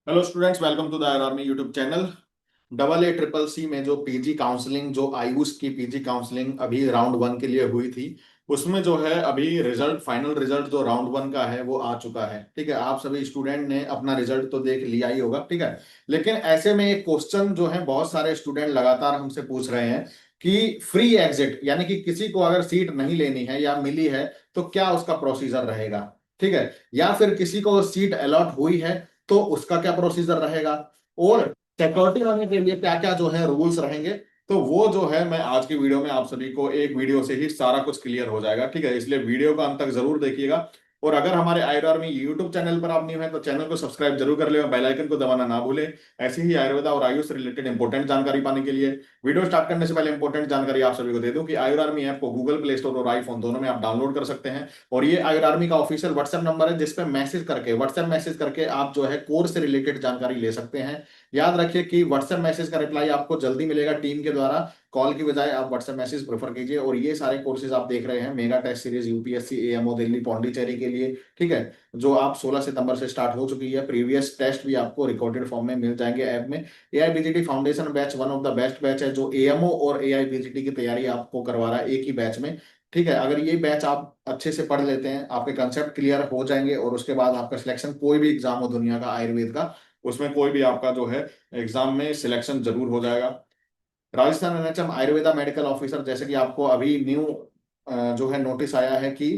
Hello students, welcome to the army YouTube channel. Double A triple C में जो PG counselling, जो आयुष की PG counselling अभी round one के लिए हुई थी, उसमें जो है अभी रिजल्ट, फाइनल रिजल्ट जो राउंड वन का है वो आ चुका है। ठीक है, आप सभी स्टूडेंट ने अपना रिजल्ट तो देख लिया ही होगा। ठीक है, लेकिन ऐसे में एक क्वेश्चन जो है बहुत सारे स्टूडेंट लगातार हमसे पूछ रहे हैं कि फ्री एग्जिट, यानी कि किसी को अगर सीट नहीं लेनी है या मिली है तो क्या उसका प्रोसीजर रहेगा। ठीक है, या फिर किसी को सीट अलॉट हुई है तो उसका क्या प्रोसीजर रहेगा, और सिक्योरिटी होने के लिए क्या क्या जो है रूल्स रहेंगे। तो वो जो है मैं आज की वीडियो में आप सभी को एक वीडियो से ही सारा कुछ क्लियर हो जाएगा। ठीक है, इसलिए वीडियो का अंत तक जरूर देखिएगा। और अगर हमारे आयुर्वेद में यूट्यूब चैनल पर आप न्यू है तो चैनल को सब्सक्राइब जरूर कर ले और बेल आइकन को दबाना ना भूलें। ऐसी ही आयुर्वेदा और आयुष से रिलेटेड इंपॉर्टेंट जानकारी पाने के लिए वीडियो स्टार्ट करने से पहले इंपॉर्टेंट जानकारी आप सभी को दे दूं कि आयुर आर्मी ऐप को गूगल प्ले स्टोर और आईफोन दोनों में आप डाउनलोड कर सकते हैं। और ये आयुर आर्मी का ऑफिशियल व्हाट्सएप नंबर है, जिसपे व्हाट्सएप मैसेज करके आप जो है कोर्स से रिलेटेड जानकारी ले सकते हैं। याद रखिए कि व्हाट्सएप मैसेज का रिप्लाई आपको जल्दी मिलेगा टीम के द्वारा। कॉल की बजाय आप व्हाट्सएप मैसेज प्रेफर कीजिए। और ये सारे कोर्सेज आप देख रहे हैं mega test series UPSC AMO Delhi Pondicherry के लिए। ठीक है, जो आप 16 सितंबर से स्टार्ट हो चुकी है। प्रीवियस टेस्ट भी आपको रिकॉर्डेड फॉर्म में मिल जाएंगे ऐप में। AIBGT foundation batch one of the best batch है, जो एएमओ और एआईबीजीटी की तैयारी आपको करवा रहा है एक ही बैच में। ठीक है, अगर ये बैच आप अच्छे से पढ़ लेते हैं, आपके कंसेप्ट क्लियर हो जाएंगे और उसके बाद आपका सिलेक्शन कोई भी एग्जाम हो दुनिया का आयुर्वेद का, उसमें कोई भी आपका जो है एग्जाम में सिलेक्शन जरूर हो जाएगा। Rajasthan NHM Ayurveda medical officer, जैसे कि आपको अभी न्यू जो है नोटिस आया है कि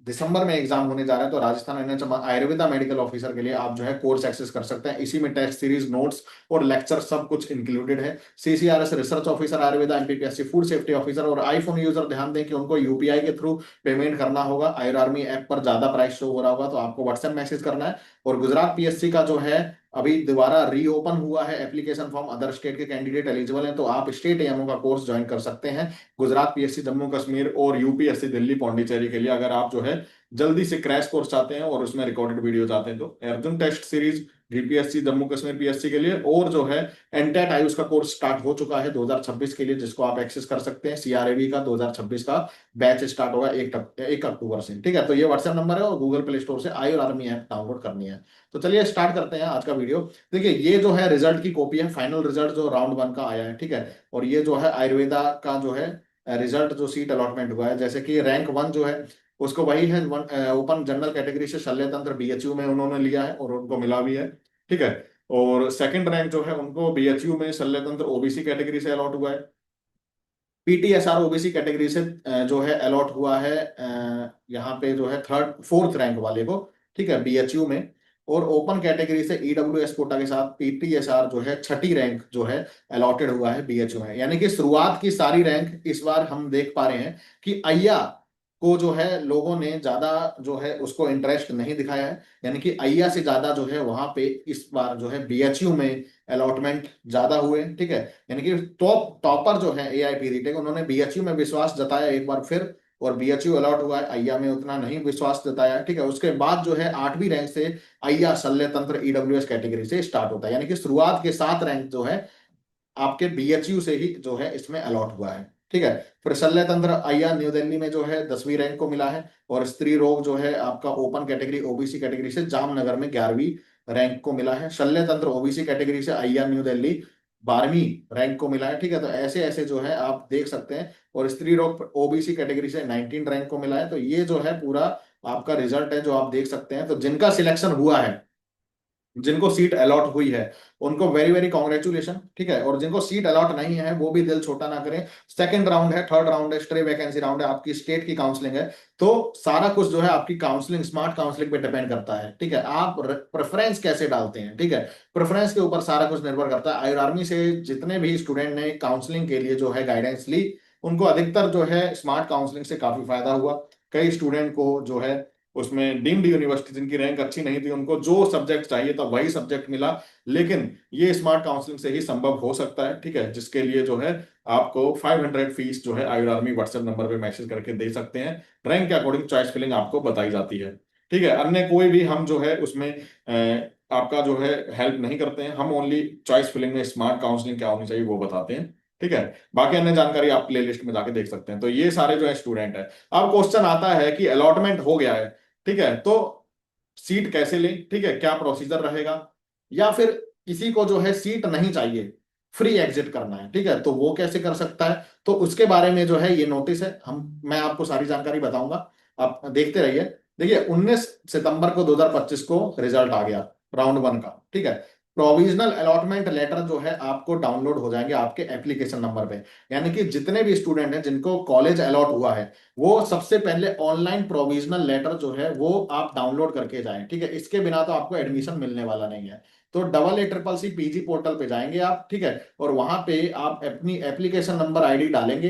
दिसंबर में एग्जाम होने जा रहा है, तो Rajasthan NHM Ayurveda medical officer के लिए आप जो है कोर्स एक्सेस कर सकते हैं। इसी में टेस्ट सीरीज, नोट्स और लेक्चर सब कुछ इंक्लूडेड है। CCRS research officer Ayurveda, MPPSC food safety officer और आईफोन यूजर ध्यान दें कि उनको यूपीआई के थ्रू पेमेंट करना होगा। आयुर आर्मी ऐप पर ज्यादा प्राइस शो हो रहा होगा तो आपको व्हाट्सएप मैसेज करना है। और गुजरात पीएससी का जो है अभी दोबारा रीओपन हुआ है एप्लीकेशन फॉर्म, अदर स्टेट के कैंडिडेट एलिजिबल हैं तो आप स्टेट एएमओ का कोर्स ज्वाइन कर सकते हैं। गुजरात पीएससी जम्मू कश्मीर और यूपीएससी दिल्ली पौंडीचेरी के लिए अगर आप जो है जल्दी से क्रैश कोर्स चाहते हैं और उसमें रिकॉर्डेड वीडियो चाहते हैं तो Arjun test series GPSC Jammu Kashmir PSC के लिए, और जो है एनटेट आयुष का कोर्स स्टार्ट हो चुका है 2026 के लिए, जिसको आप एक्सेस कर सकते हैं। सीआरएबी का 2026 का बैच स्टार्ट होगा 1 अक्टूबर से। ठीक है, तो ये व्हाट्सएप नंबर है और गूगल प्ले स्टोर से आयुर आर्मी ऐप डाउनलोड करनी है। तो चलिए स्टार्ट करते हैं आज का वीडियो। देखिए, ये जो है रिजल्ट की कॉपी है, फाइनल रिजल्ट जो राउंड वन का आया है। ठीक है, और ये जो है आयुर्वेदा का जो है रिजल्ट, जो सीट अलॉटमेंट हुआ है, जैसे कि रैंक वन जो है उसको वही है ओपन जनरल कैटेगरी से शल्य तंत्र बीएचयू में उन्होंने लिया है और उनको मिला भी है। ठीक है, और सेकंड रैंक जो है उनको बीएचयू में शल्य तंत्र ओबीसी कैटेगरी से अलॉट हुआ है। पीटीएसआर ओबीसी कैटेगरी से जो है अलॉट हुआ है यहाँ पे जो है थर्ड फोर्थ रैंक वाले को। ठीक है, बीएचयू में। और ओपन कैटेगरी से ईडब्ल्यूएस कोटा के साथ पीटीएसआर जो है छठी रैंक जो है अलॉटेड हुआ है बीएचयू में। यानी कि शुरुआत की सारी रैंक इस बार हम देख पा रहे हैं कि अय्या को जो है लोगों ने ज्यादा जो है उसको इंटरेस्ट नहीं दिखाया है। यानी कि अय्या से ज्यादा जो है वहां पे इस बार जो है बीएचयू में अलॉटमेंट ज्यादा हुए। ठीक है, यानी कि टॉपर जो है एआईपी रीटेक, उन्होंने बीएचयू में विश्वास जताया एक बार फिर, और बीएचयू अलॉट हुआ है। अय्या में उतना नहीं विश्वास जताया। ठीक है, उसके बाद जो है आठवीं रैंक से अय्या शल्य तंत्र ईडब्ल्यूएस कैटेगरी से स्टार्ट होता है। यानी कि शुरुआत के 7 रैंक जो है आपके बीएचयू से ही जो है इसमें अलॉट हुआ है। ठीक है, फिर शल्य तंत्र अय्या न्यू दिल्ली में जो है 10वीं रैंक को मिला है। और स्त्री रोग जो है आपका ओपन कैटेगरी ओबीसी कैटेगरी से जामनगर में 11वीं रैंक को मिला है। शल्य तंत्र ओबीसी कैटेगरी से अय्या न्यू दिल्ली 12वीं रैंक को मिला है। ठीक है, तो ऐसे ऐसे जो है आप देख सकते हैं। और स्त्री रोग ओबीसी कैटेगरी से 19 रैंक को मिला है। तो ये जो है पूरा आपका रिजल्ट है जो आप देख सकते हैं। तो जिनका सिलेक्शन हुआ है, जिनको सीट अलॉट हुई है, उनको वेरी वेरी कॉन्ग्रेचुलेशन। ठीक है, और जिनको सीट अलॉट नहीं है वो भी दिल छोटा ना करें। सेकंड राउंड है, थर्ड राउंड है, स्ट्रे वैकेंसी राउंड है, आपकी स्टेट की काउंसलिंग है। तो सारा कुछ जो है आपकी काउंसलिंग, स्मार्ट काउंसलिंग पे डिपेंड करता है। ठीक है, आप प्रेफरेंस कैसे डालते हैं। ठीक है, प्रेफरेंस के ऊपर सारा कुछ निर्भर करता है। आयुर आर्मी से जितने भी स्टूडेंट ने काउंसलिंग के लिए जो है गाइडेंस ली, उनको अधिकतर जो है स्मार्ट काउंसलिंग से काफी फायदा हुआ। कई स्टूडेंट को जो है उसमें डीम्ड यूनिवर्सिटी जिनकी रैंक अच्छी नहीं थी, उनको जो सब्जेक्ट चाहिए था वही सब्जेक्ट मिला। लेकिन ये स्मार्ट काउंसलिंग से ही संभव हो सकता है। ठीक है, जिसके लिए जो है आपको 500 फीस जो है आयुर आर्मी व्हाट्सएप नंबर पे मैसेज करके दे सकते हैं। रैंक के अकॉर्डिंग चॉइस फिलिंग आपको बताई जाती है। ठीक है, अन्य कोई भी हम जो है उसमें आपका जो है हेल्प नहीं करते हैं। हम ओनली चॉइस फिलिंग में स्मार्ट काउंसलिंग क्या होनी चाहिए वो बताते हैं। ठीक है, बाकी अन्य जानकारी आप प्ले लिस्ट में जाके देख सकते हैं। तो ये सारे जो है स्टूडेंट है। अब क्वेश्चन आता है कि अलॉटमेंट हो गया है। ठीक है, तो सीट कैसे लें, ठीक है, क्या प्रोसीजर रहेगा, या फिर किसी को जो है सीट नहीं चाहिए, फ्री एग्जिट करना है, ठीक है, तो वो कैसे कर सकता है। तो उसके बारे में जो है ये नोटिस है, हम मैं आपको सारी जानकारी बताऊंगा, आप देखते रहिए। देखिए 19 सितंबर को 2025 को रिजल्ट आ गया राउंड वन का, ठीक है। प्रोविजनल अलॉटमेंट लेटर जो है आपको डाउनलोड हो जाएंगे आपके एप्लीकेशन नंबर पे। यानी कि जितने भी स्टूडेंट हैं जिनको कॉलेज अलॉट हुआ है, वो सबसे पहले ऑनलाइन प्रोविजनल लेटर जो है वो आप डाउनलोड करके जाएं, ठीक है। इसके बिना तो आपको एडमिशन मिलने वाला नहीं है। तो AA CCC पीजी पोर्टल पे जाएंगे आप, ठीक है, और वहां पे आप अपनी एप्लीकेशन नंबर आईडी डालेंगे,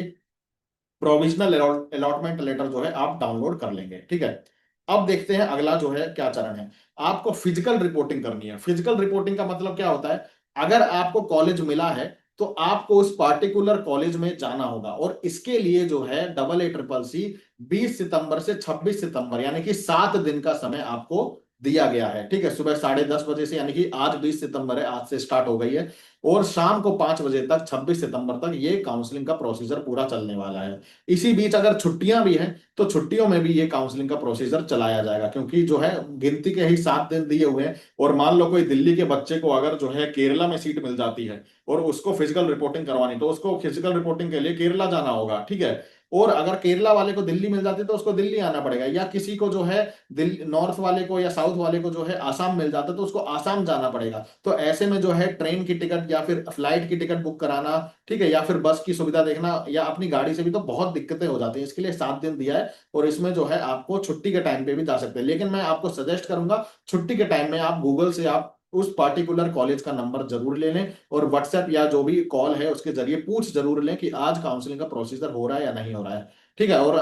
प्रोविजनल अलॉटमेंट लेटर जो है आप डाउनलोड कर लेंगे, ठीक है। अब देखते हैं अगला जो है क्या चरण है। आपको फिजिकल रिपोर्टिंग करनी है। फिजिकल रिपोर्टिंग का मतलब क्या होता है, अगर आपको कॉलेज मिला है तो आपको उस पार्टिकुलर कॉलेज में जाना होगा, और इसके लिए जो है AA CCC 20 सितंबर से 26 सितंबर यानी कि 7 दिन का समय आपको दिया गया है, ठीक है। सुबह 10:30 बजे से, यानी कि आज 20 सितंबर है, आज से स्टार्ट हो गई है, और शाम को 5 बजे तक 26 सितंबर तक ये काउंसलिंग का प्रोसीजर पूरा चलने वाला है। इसी बीच अगर छुट्टियां भी हैं तो छुट्टियों में भी ये काउंसलिंग का प्रोसीजर चलाया जाएगा, क्योंकि जो है गिनती के ही 7 दिन दिए हुए हैं। और मान लो कोई दिल्ली के बच्चे को अगर जो है केरला में सीट मिल जाती है और उसको फिजिकल रिपोर्टिंग करवानी, तो उसको फिजिकल रिपोर्टिंग के लिए केरला जाना होगा, ठीक है। और अगर केरला वाले को दिल्ली मिल जाती है तो उसको दिल्ली आना पड़ेगा, या किसी को जो है दिल्ली नॉर्थ वाले को या साउथ वाले को जो है आसाम मिल जाता है तो उसको आसाम जाना पड़ेगा। तो ऐसे में जो है ट्रेन की टिकट या फिर फ्लाइट की टिकट बुक कराना, ठीक है, या फिर बस की सुविधा देखना या अपनी गाड़ी से भी, तो बहुत दिक्कतें हो जाती है। इसके लिए 7 दिन दिया है, और इसमें जो है आपको छुट्टी के टाइम पे भी जा सकते हैं। लेकिन मैं आपको सजेस्ट करूंगा छुट्टी के टाइम में आप गूगल से आप उस पार्टिकुलर कॉलेज का नंबर जरूर ले लें, और व्हाट्सएप या जो भी कॉल है उसके जरिए पूछ जरूर लें कि आज काउंसलिंग का प्रोसीजर हो रहा है या नहीं हो रहा है, ठीक है। और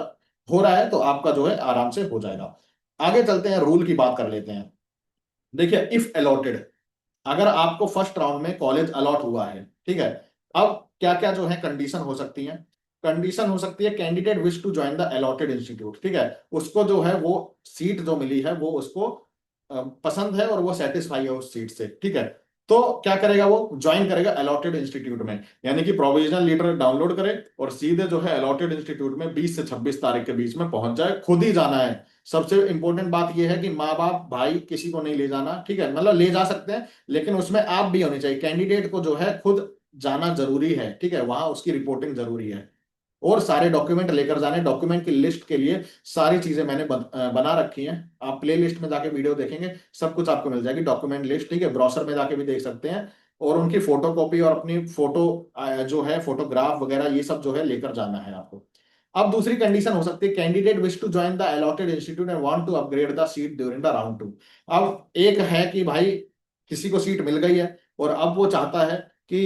हो रहा है तो आपका जो है आराम से हो जाएगा। आगे चलते हैं, रूल की बात कर लेते हैं। देखिए इफ अलॉटेड, अगर आपको फर्स्ट राउंड में कॉलेज अलॉट हुआ है, ठीक है, अब क्या क्या जो है कंडीशन हो सकती है। कंडीशन हो सकती है candidate wish to join the allotted institute, ठीक है, उसको जो है वो सीट जो मिली है वो उसको पसंद है और वो सेटिस्फाई है उस सीट से, ठीक है। तो क्या करेगा, वो ज्वाइन करेगा अलॉटेड इंस्टीट्यूट में, यानी कि प्रोविजनल लीटर डाउनलोड करे और सीधे जो है अलॉटेड इंस्टीट्यूट में 20 से 26 तारीख के बीच में पहुंच जाए। खुद ही जाना है। सबसे इंपॉर्टेंट बात यह है कि माँ बाप भाई किसी को नहीं ले जाना, ठीक है, मतलब ले जा सकते हैं लेकिन उसमें आप भी होने चाहिए। कैंडिडेट को जो है खुद जाना जरूरी है, ठीक है, वहां उसकी रिपोर्टिंग जरूरी है, और सारे डॉक्यूमेंट लेकर जाने। डॉक्यूमेंट की लिस्ट के लिए सारी चीजें मैंने बना रखी हैं, आप प्ले लिस्ट में जाके वीडियो देखेंगे सब कुछ आपको मिल जाएगी, डॉक्यूमेंट लिस्ट, ठीक है, ब्राउजर में जाके भी देख सकते हैं। और उनकी फोटो कॉपी और अपनी फोटो जो है फोटोग्राफ वगैरह ये सब जो है लेकर जाना है आपको। अब दूसरी कंडीशन हो सकती है candidate wish to join the allotted institute and want to upgrade the seat during the round two. अब एक है कि भाई किसी को सीट मिल गई है और अब वो चाहता है कि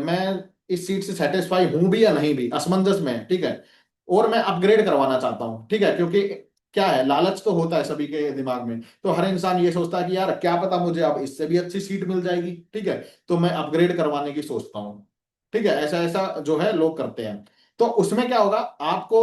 मैं इस सीट से सेटिस्फाई हूं भी या नहीं भी, असमंजस में है, ठीक है, और मैं अपग्रेड करवाना चाहता हूं, ठीक है, क्योंकि क्या है, लालच तो होता है सभी के दिमाग में। तो हर इंसान ये सोचता है कि यार क्या पता मुझे अब इससे भी अच्छी सीट मिल जाएगी, ठीक है, तो मैं अपग्रेड करवाने की सोचता हूँ, ठीक है। ऐसा ऐसा जो है लोग करते हैं। तो उसमें क्या होगा, आपको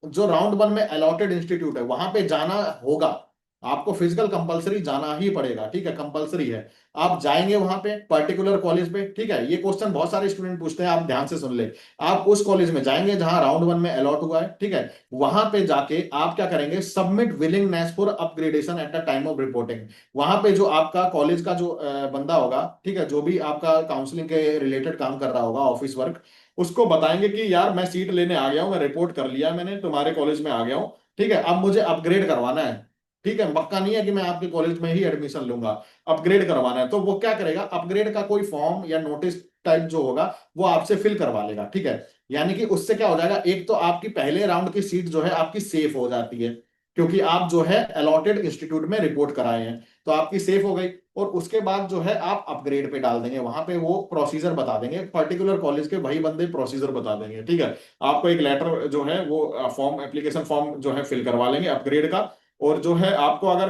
जो राउंड वन में अलॉटेड इंस्टीट्यूट है वहां पे जाना होगा। आपको फिजिकल कंपलसरी जाना ही पड़ेगा, ठीक है, कंपलसरी है। आप जाएंगे वहां पे पर्टिकुलर कॉलेज पे, ठीक है, ये क्वेश्चन बहुत सारे स्टूडेंट पूछते हैं, आप ध्यान से सुन ले। आप उस कॉलेज में जाएंगे जहां राउंड वन में अलॉट हुआ है, ठीक है, वहां पे जाके आप क्या करेंगे, submit willingness for upgradation at the time of reporting. वहां पे जो आपका कॉलेज का जो बंदा होगा, ठीक है, जो भी आपका काउंसलिंग के रिलेटेड काम कर रहा होगा, ऑफिस वर्क, उसको बताएंगे कि यार मैं सीट लेने आ गया हूं, मैं रिपोर्ट कर लिया मैंने तुम्हारे कॉलेज में आ गया हूं, ठीक है, अब मुझे अपग्रेड करवाना है, ठीक है, पक्का नहीं है कि मैं आपके कॉलेज में ही एडमिशन लूंगा, अपग्रेड करवाना है। तो वो क्या करेगा, अपग्रेड का कोई फॉर्म या नोटिस टाइप जो होगा वो आपसे फिल करवा लेगा, ठीक है। यानी कि उससे क्या हो जाएगा, एक तो आपकी पहले राउंड की सीट जो है आपकी सेफ हो जाती है, क्योंकि आप जो है अलॉटेड इंस्टीट्यूट में रिपोर्ट कराए हैं, तो आपकी सेफ हो गई। और उसके बाद जो है आप अपग्रेड पे डाल देंगे, वहां पे वो प्रोसीजर बता देंगे, पर्टिकुलर कॉलेज के भाई बंदे प्रोसीजर बता देंगे, ठीक है। आपको एक लेटर जो है वो फॉर्म, एप्लीकेशन फॉर्म जो है फिल करवा लेंगे अपग्रेड का। और जो है आपको अगर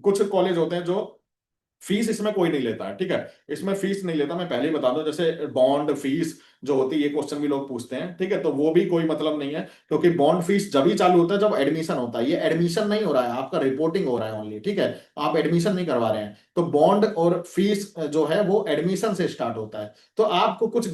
कुछ कॉलेज होते हैं जो फीस इसमें कोई नहीं लेता है, ठीक है, इसमें फीस नहीं लेता, मैं पहले ही बता दूं, जैसे बॉन्ड फीस जो होती है, ये क्वेश्चन भी लोग पूछते हैं, ठीक है, तो वो भी कोई मतलब नहीं है, क्योंकि बॉन्ड फीस जब ही चालू होता है जब एडमिशन होता है। ये एडमिशन नहीं हो रहा है आपका, रिपोर्टिंग हो रहा है ओनली, ठीक है, आप एडमिशन नहीं करवा रहे हैं। तो बॉन्ड और फीस जो है वो एडमिशन से स्टार्ट होता है। तो आपको कुछ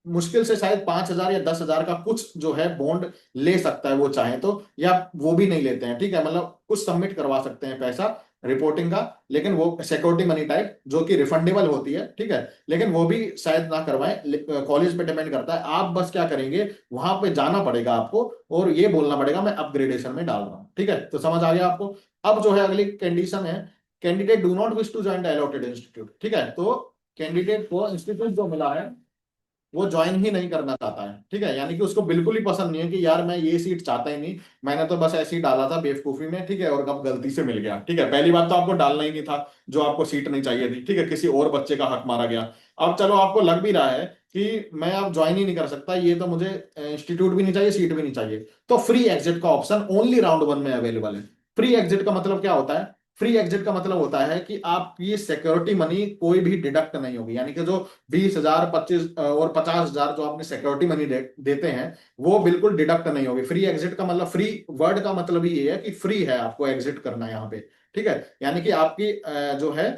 मुश्किल से शायद 5,000 या 10,000 का कुछ जो है बॉन्ड ले सकता है वो चाहे तो, या वो भी नहीं लेते हैं, ठीक है, मतलब कुछ सबमिट करवा सकते हैं पैसा रिपोर्टिंग का, लेकिन वो सिक्योरिटी मनी टाइप जो कि रिफंडेबल होती है, ठीक है, लेकिन वो भी शायद ना करवाएं, कॉलेज पे डिपेंड करता है। आप बस क्या करेंगे, वहां पे जाना पड़ेगा आपको और ये बोलना पड़ेगा मैं अपग्रेडेशन में डाल रहा हूँ, ठीक है, तो समझ आ गया आपको। अब जो है अगली कंडीशन है, candidate do not wish to join the allotted institute, ठीक है, तो कैंडिडेट को इंस्टीट्यूट जो मिला है वो ज्वाइन ही नहीं करना चाहता है, ठीक है, यानी कि उसको बिल्कुल ही पसंद नहीं है कि यार मैं ये सीट चाहता ही नहीं, मैंने तो बस ऐसे ही डाला था बेवकूफी में, ठीक है, और अब गलती से मिल गया, ठीक है, पहली बात तो आपको डालना ही नहीं था जो आपको सीट नहीं चाहिए थी, ठीक है, किसी और बच्चे का हक मारा गया। अब चलो आपको लग भी रहा है कि मैं अब ज्वाइन ही नहीं कर सकता, ये तो मुझे इंस्टीट्यूट भी नहीं चाहिए, सीट भी नहीं चाहिए, तो फ्री एग्जिट का ऑप्शन ओनली राउंड वन में अवेलेबल है। फ्री एग्जिट का मतलब क्या होता है, फ्री एग्जिट का मतलब होता है कि आपकी सिक्योरिटी मनी कोई भी डिडक्ट नहीं होगी, यानी कि जो 20,000, 25 और 50,000 जो आपने सिक्योरिटी मनी देते हैं वो बिल्कुल डिडक्ट नहीं होगी। फ्री एग्जिट का मतलब, फ्री वर्ड का मतलब ही ये है कि फ्री है, आपको एग्जिट करना है यहाँ पे, ठीक है, यानी कि आपकी जो है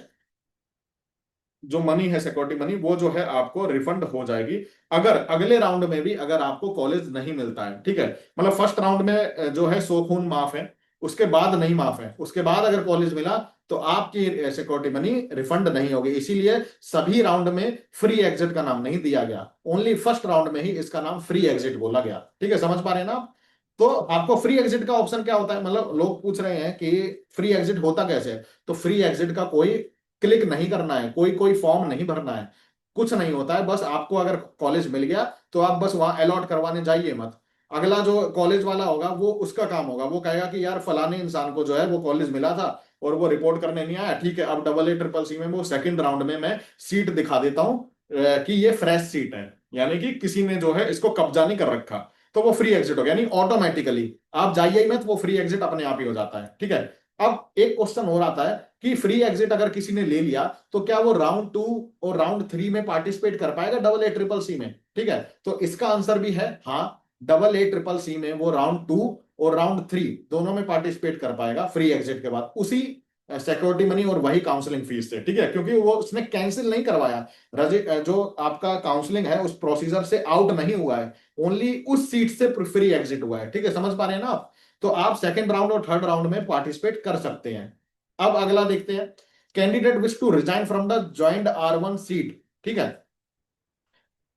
जो मनी है सिक्योरिटी मनी वो जो है आपको रिफंड हो जाएगी, अगर अगले राउंड में भी अगर आपको कॉलेज नहीं मिलता है, ठीक है, मतलब फर्स्ट राउंड में जो है सो खून माफ है, उसके बाद नहीं माफ है, उसके बाद अगर कॉलेज मिला तो आपकी सिक्योरिटी मनी रिफंड नहीं होगी, इसीलिए सभी राउंड में फ्री एग्जिट का नाम नहीं दिया गया, ओनली फर्स्ट राउंड में ही इसका नाम फ्री एग्जिट बोला गया, ठीक है, समझ पा रहे हैं ना आप? तो आपको फ्री एग्जिट का ऑप्शन क्या होता है, मतलब लोग पूछ रहे हैं कि फ्री एग्जिट होता कैसे है, तो फ्री एग्जिट का कोई क्लिक नहीं करना है, कोई कोई फॉर्म नहीं भरना है, कुछ नहीं होता है, बस आपको अगर कॉलेज मिल गया तो आप बस वहां अलॉट करवाने जाइए मत, अगला जो कॉलेज वाला होगा वो उसका काम होगा, वो कहेगा कि यार फलाने इंसान को जो है वो कॉलेज मिला था और वो रिपोर्ट करने नहीं आया, ठीक है, अब AA CCC में वो सेकंड राउंड में मैं सीट दिखा देता हूँ कि ये फ्रेश सीट है, यानी कि किसी ने जो है इसको कब्जा नहीं कर रखा, तो वो फ्री एग्जिट हो गया, यानी ऑटोमेटिकली आप जाइए ही मत, वो फ्री एग्जिट अपने आप ही हो जाता है, ठीक है। अब एक क्वेश्चन और आता है कि फ्री एग्जिट अगर किसी ने ले लिया तो क्या वो राउंड 2 और राउंड 3 में पार्टिसिपेट कर पाएगा AA CCC में, ठीक है, तो इसका आंसर भी है हाँ, AA CCC में वो राउंड 2 और राउंड 3 दोनों में पार्टिसिपेट कर पाएगा फ्री एग्जिट के बाद, उसी सिक्योरिटी मनी और वही काउंसलिंग फीस से, ठीक है, क्योंकि वो उसने कैंसिल नहीं करवाया, जो आपका काउंसलिंग है उस प्रोसीजर से आउट नहीं हुआ है, ओनली उस सीट से फ्री एग्जिट हुआ है, ठीक है, समझ पा रहे हैं ना आप? तो आप सेकंड राउंड और थर्ड राउंड में पार्टिसिपेट कर सकते हैं। अब अगला देखते हैं, candidate wish to resign from the joint R1 seat, ठीक है,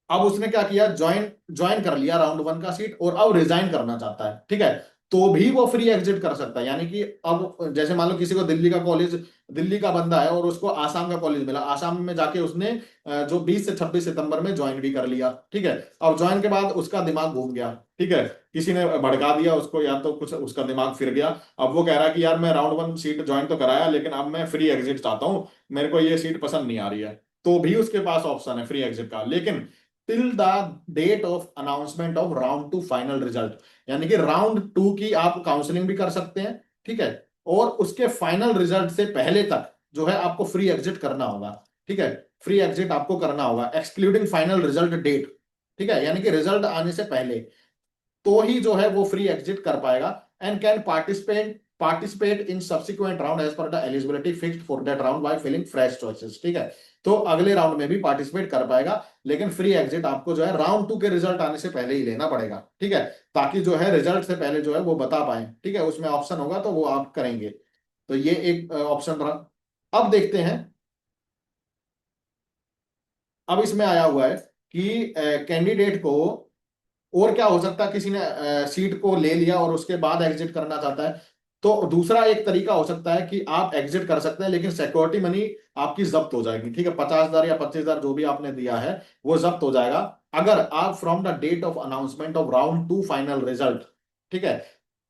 अब उसने क्या किया, ज्वाइन ज्वाइन कर लिया राउंड वन का सीट और अब रिजाइन करना चाहता है, ठीक है, तो भी वो फ्री एग्जिट कर सकता है, यानी कि अब जैसे मान लो किसी को दिल्ली का कॉलेज, दिल्ली का बंदा है और उसको आसाम का कॉलेज मिला, आसाम में जाके उसने जो 20 से 26 सितंबर में ज्वाइन भी कर लिया, ठीक है, अब ज्वाइन के बाद उसका दिमाग घूम गया, ठीक है, किसी ने भड़का दिया उसको या तो कुछ उसका दिमाग फिर गया, अब वो कह रहा है कि यार मैं राउंड वन सीट ज्वाइन तो कराया लेकिन अब मैं फ्री एग्जिट चाहता हूं, मेरे को ये सीट पसंद नहीं आ रही है, तो भी उसके पास ऑप्शन है फ्री एग्जिट का, लेकिन till the date of announcement of round 2 final result, यानी कि राउंड 2 की आप काउंसलिंग भी कर सकते हैं, ठीक है, और उसके फाइनल रिजल्ट से पहले तक जो है आपको फ्री एग्जिट करना होगा, ठीक है, फ्री एग्जिट आपको करना होगा एक्सक्लूडिंग फाइनल रिजल्ट डेट, ठीक है, यानी कि रिजल्ट आने से पहले, तो ही जो है वो फ्री एग्जिट कर पाएगा, and can participate in subsequent round as per the eligibility fixed for that round by filling fresh choices, ठीक है, तो अगले राउंड में भी पार्टिसिपेट कर पाएगा, लेकिन फ्री एग्जिट आपको जो है राउंड 2 के रिजल्ट आने से पहले ही लेना पड़ेगा, ठीक है, ताकि जो है रिजल्ट से पहले जो है वो बता पाए, ठीक है, उसमें ऑप्शन होगा तो वो आप करेंगे, तो ये एक ऑप्शन रहा। अब देखते हैं, अब इसमें आया हुआ है कि कैंडिडेट को और क्या हो सकता है, किसी ने सीट को ले लिया और उसके बाद एग्जिट करना चाहता है, तो दूसरा एक तरीका हो सकता है कि आप एग्जिट कर सकते हैं लेकिन सिक्योरिटी मनी आपकी जब्त हो जाएगी, ठीक है, 50,000 या 25,000 जो भी आपने दिया है वो जब्त हो जाएगा, अगर आप from the date of announcement of round 2 final result, ठीक है,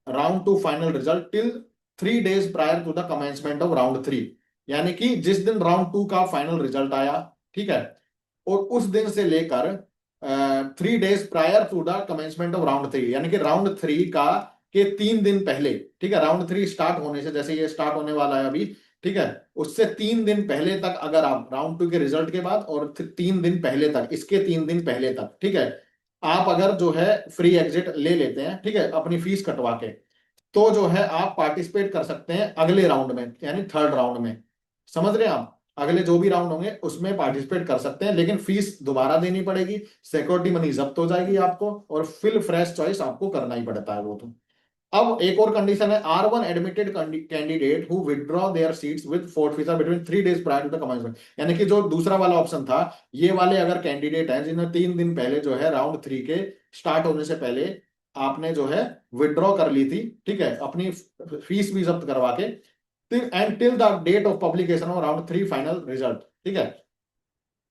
round 2 final result till 3 days prior to the commencement of round 3, यानी कि जिस दिन राउंड 2 का फाइनल रिजल्ट आया, ठीक है, और उस दिन से लेकर 3 days prior to the commencement of round 3, यानी कि राउंड 3 का के 3 दिन पहले, ठीक है, राउंड 3 स्टार्ट होने से, जैसे ये स्टार्ट होने वाला है अभी, ठीक है, उससे 3 दिन पहले तक अगर आप राउंड 2 के रिजल्ट के बाद और 3 दिन पहले तक, इसके 3 दिन पहले तक, ठीक है, आप अगर जो है फ्री एग्जिट ले लेते हैं, ठीक है, अपनी फीस कटवा के, तो जो है आप पार्टिसिपेट कर सकते हैं अगले राउंड में, यानी थर्ड राउंड में, समझ रहे हैं आप? अगले जो भी राउंड होंगे उसमें पार्टिसिपेट कर सकते हैं, लेकिन फीस दोबारा देनी पड़ेगी, सिक्योरिटी मनी जब्त हो जाएगी आपको, और फिर फ्रेश चॉइस आपको करना ही पड़ता है वो तो। अब एक और कंडीशन है, R1 admitted candidate who withdraw their seats with forfeiture between 3 days prior to the commencement. यानी कि जो दूसरा वाला ऑप्शन था, ये वाले अगर कैंडिडेट हैं जिन्होंने 3 दिन पहले जो है राउंड 3 के स्टार्ट होने से पहले आपने जो है विड्रॉ कर ली थी, ठीक है, अपनी फीस भी जब्त करवा के, and till the date of publication of round 3 final result, ठीक है।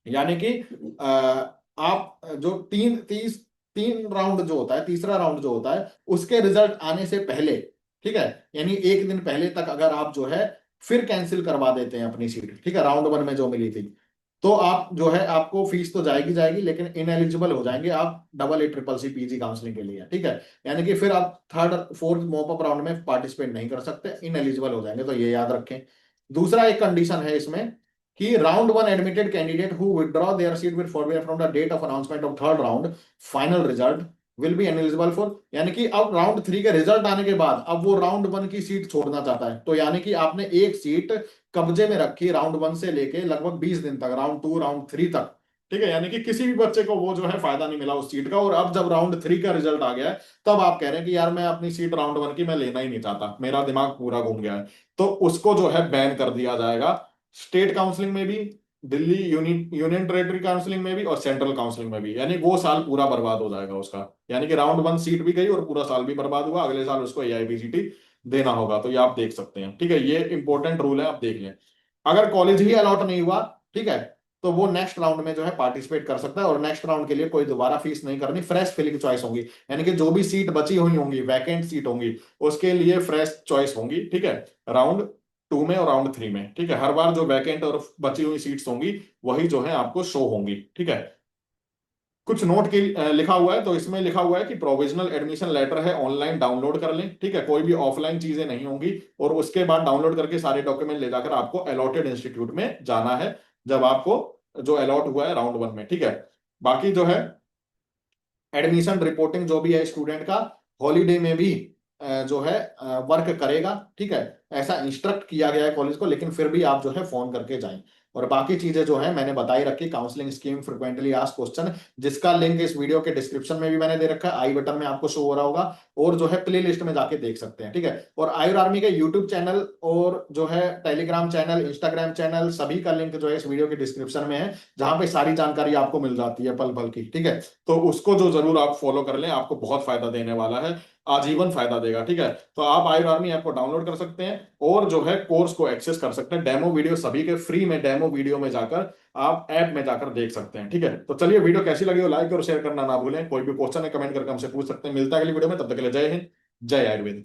यानी कि आप जो तीन राउंड जो होता है, तीसरा राउंड जो होता है उसके रिजल्ट आने से पहले, ठीक है, यानी 1 दिन पहले तक अगर आप जो है फिर कैंसिल करवा देते हैं अपनी सीट, ठीक है, राउंड 1 में जो मिली थी, तो आप जो है आपको फीस तो जाएगी जाएगी, लेकिन इनएलिजिबल हो जाएंगे आप double A triple C PG counselling के लिए, ठीक है। यानी कि फिर आप थर्ड फोर्थ मॉपअप राउंड में पार्टिसिपेट नहीं कर सकते, इनएलिजिबल हो जाएंगे, तो ये याद रखें। दूसरा एक कंडीशन है इसमें कि round 1 admitted candidate who withdraw their seat will forever from the date of announcement of third round final result will be eligible for. यानी कि अब राउंड 3 के रिजल्ट आने के बाद अब वो राउंड 1 की सीट छोड़ना चाहता है, तो यानी कि आपने एक सीट कब्जे में रखी राउंड 1 से लेके लगभग 20 दिन तक, राउंड 2 राउंड 3 तक, ठीक है। यानी कि किसी भी बच्चे को वो जो है फायदा नहीं मिला उस सीट का, और अब जब राउंड 3 का रिजल्ट आ गया है तब आप कह रहे हैं कि यार मैं अपनी सीट राउंड 1 की मैं लेना ही नहीं चाहता, मेरा दिमाग पूरा घूम गया है, तो उसको जो है बैन कर दिया जाएगा, स्टेट काउंसलिंग में भी, दिल्ली यूनियन टेरेटरी काउंसलिंग में भी, और सेंट्रल काउंसलिंग में भी। यानी वो साल पूरा बर्बाद हो जाएगा उसका, यानी कि राउंड 1 सीट भी गई और पूरा साल भी बर्बाद हुआ, अगले साल उसको एआईबीसीटी देना होगा। तो ये आप देख सकते हैं, ठीक है, ये इंपॉर्टेंट रूल है, आप देख लें। अगर कॉलेज ही अलॉट नहीं हुआ, ठीक है, तो वो नेक्स्ट राउंड में जो है पार्टिसिपेट कर सकता है, और नेक्स्ट राउंड के लिए कोई दोबारा फीस नहीं करनी, फ्रेश फिलिंग चॉइस होगी। यानी कि जो भी सीट बची हुई होंगी, वैकेंट सीट होंगी, उसके लिए फ्रेश चॉइस होंगी, ठीक है, राउंड 2 में और राउंड 3 में, ठीक है। हर बार जो वैकेंट और बची हुई सीट्स होंगी वही जो है आपको शो होंगी, ठीक है। कुछ नोट की लिखा हुआ है, तो इसमें लिखा हुआ है कि प्रोविजनल एडमिशन लेटर है, ऑनलाइन डाउनलोड कर लें, ठीक है, कोई भी ऑफलाइन चीजें नहीं होंगी, और उसके बाद डाउनलोड करके सारे डॉक्यूमेंट ले जाकर आपको अलॉटेड इंस्टीट्यूट में जाना है, जब आपको जो अलॉट हुआ है राउंड 1 में, ठीक है। बाकी जो है एडमिशन रिपोर्टिंग जो भी है स्टूडेंट का, हॉलीडे में भी जो है वर्क करेगा, ठीक है, ऐसा इंस्ट्रक्ट किया गया है कॉलेज को, लेकिन फिर भी आप जो है फोन करके जाएं। और बाकी चीजें जो है मैंने बताई रखी, counselling scheme, frequently asked question, जिसका लिंक इस वीडियो के डिस्क्रिप्शन में भी मैंने दे रखा है, आई बटन में आपको शो हो रहा होगा, और जो है प्ले लिस्ट में जाके देख सकते हैं, ठीक है। और आयुर आर्मी के यूट्यूब चैनल और जो है टेलीग्राम चैनल, इंस्टाग्राम चैनल, सभी का लिंक जो है इस वीडियो के डिस्क्रिप्शन में है, जहां पे सारी जानकारी आपको मिल जाती है पल पल की, ठीक है। तो उसको जो जरूर आप फॉलो कर लें, आपको बहुत फायदा देने वाला है, आजीवन फायदा देगा, ठीक है। तो आप आयुर आर्मी ऐप को डाउनलोड कर सकते हैं, और जो है कोर्स को एक्सेस कर सकते हैं, डेमो वीडियो सभी के फ्री में, डेमो वीडियो में जाकर आप ऐप में जाकर देख सकते हैं, ठीक है। तो चलिए, वीडियो कैसी लगी हो लाइक और शेयर करना ना भूलें, कोई भी क्वेश्चन है कमेंट करके हमसे पूछ सकते हैं। मिलता है अगली वीडियो में, तब तक के लिए जय हिंद, जय आयुर्वेद।